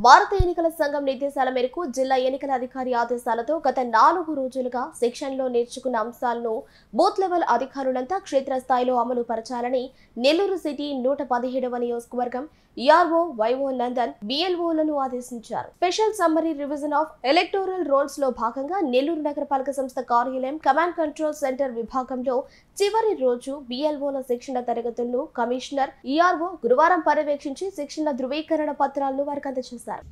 భారత ఎన్నికల సంఘం నిర్దేశాల మేరకు జిల్లా ఎన్నికల అధికారి ఆదేశాలతో గత 4 రోజులుగా సెక్షన్లో నేర్చుకున్న అంశాలను బూత్ లెవెల్ అధికారులంతా క్షేత్రస్థాయిలో అమలు పరచాలని నెల్లూరు సిటీ 117వ నియోజకవర్గం ఈఆర్ఓ వైఓ నందన్ బిఎల్ఓలను ఆదేశించారు. Special summary revision of electoral rolls లో భాగంగా నెల్లూరు నగరపాలక సంస్థ కార్యాలయం కమాండ్ కంట్రోల్ సెంటర్ విభాగంలో చివరి రోజు బిఎల్ఓల శిక్షణ తరగతులను కమిషనర్ ఈఆర్ఓ గురువారం పర్యవేక్షించి శిక్షణ ధృవీకరణ పత్రాలను వారికి అందజేశారు.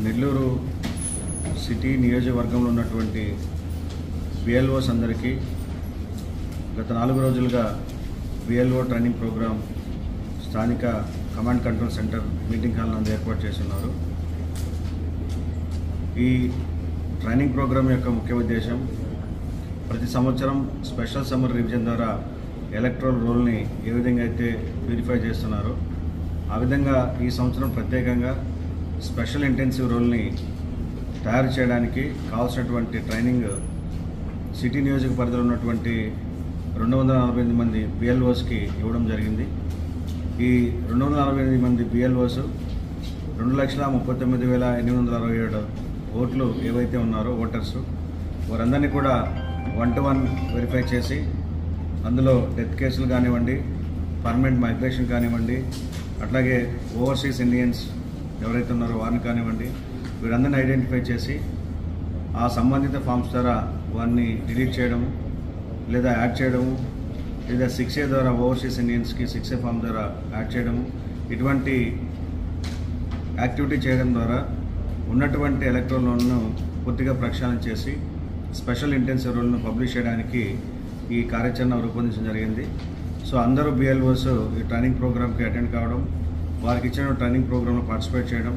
నెల్లూరు సిటీ నియోజకవర్గంలో ఉన్నటువంటి బిఎల్ఓస్ అందరికీ గత 4 రోజులుగా బిఎల్ఓ ట్రైనింగ్ ప్రోగ్రాం స్థానిక command control centre meeting hall నందు ఏర్పాటు చేస్తున్నారు. ఈ ట్రైనింగ్ ప్రోగ్రాం యొక్క ముఖ్య ఉద్దేశం ప్రతి సంవత్సరం స్పెషల్ సమ్మర్ రివిజన్ ద్వారా ఎలక్టోరల్ రోల్ని ఏ విధంగా అయితే ప్యూరిఫై చేస్తున్నారో ఆ విధంగా ఈ సంవత్సరం ప్రత్యేకంగా స్పెషల్ ఇంటెన్సివ్ రోల్ని తయారు చేయడానికి కావాల్సినటువంటి ట్రైనింగ్ సిటీ నియోజక పరిధిలో ఉన్నటువంటి 248 మంది బిఎల్ఓస్కి ఇవ్వడం జరిగింది. ఈ 248 మంది బిఎల్ఓస్ 2,39,867 ఓట్లు ఏవైతే ఉన్నారో ఓటర్స్ వారందరినీ కూడా 1-to-1 వెరిఫై చేసి అందులో డెత్ కేసులు కానివ్వండి, పర్మనెంట్ మైగ్రేషన్ కానివ్వండి, అట్లాగే ఓవర్సీస్ ఇండియన్స్ ఎవరైతే ఉన్నారో వారిని కానివ్వండి, వీరందరినీ ఐడెంటిఫై చేసి ఆ సంబంధిత ఫామ్స్ ద్వారా వారిని డిలీట్ చేయడము లేదా యాడ్ చేయడము లేదా 6A ద్వారా ఓవర్సీస్ ఇండియన్స్కి 6A ఫామ్ ద్వారా యాడ్ చేయడము, ఇటువంటి యాక్టివిటీ చేయడం ద్వారా ఉన్నటువంటి ఎలక్టోరల్ రోల్ను పూర్తిగా ప్రక్షాళన చేసి స్పెషల్ ఇంటెన్సివ్ రోల్ను పబ్లిష్ చేయడానికి ఈ కార్యాచరణ రూపొందించడం జరిగింది. సో అందరూ బిఎల్ఓస్ ఈ ట్రైనింగ్ ప్రోగ్రామ్కి అటెండ్ కావడం, వారికి ఇచ్చిన ట్రైనింగ్ ప్రోగ్రాంలో పార్టిసిపేట్ చేయడం,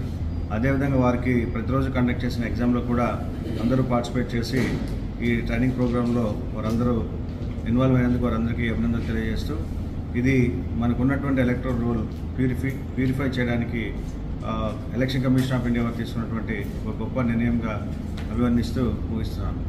అదేవిధంగా వారికి ప్రతిరోజు కండక్ట్ చేసిన ఎగ్జామ్లో కూడా అందరూ పార్టిసిపేట్ చేసి ఈ ట్రైనింగ్ ప్రోగ్రాంలో వారందరూ ఇన్వాల్వ్ అయినందుకు వారందరికీ అభినందనలు తెలియజేస్తూ ఇది మనకున్నటువంటి ఎలక్టోరల్ రోల్ ప్యూరిఫై చేయడానికి ఎలక్షన్ కమిషన్ ఆఫ్ ఇండియా వారు తీసుకున్నటువంటి ఒక గొప్ప నిర్ణయంగా అభివర్ణిస్తూ ముగిస్తున్నాను.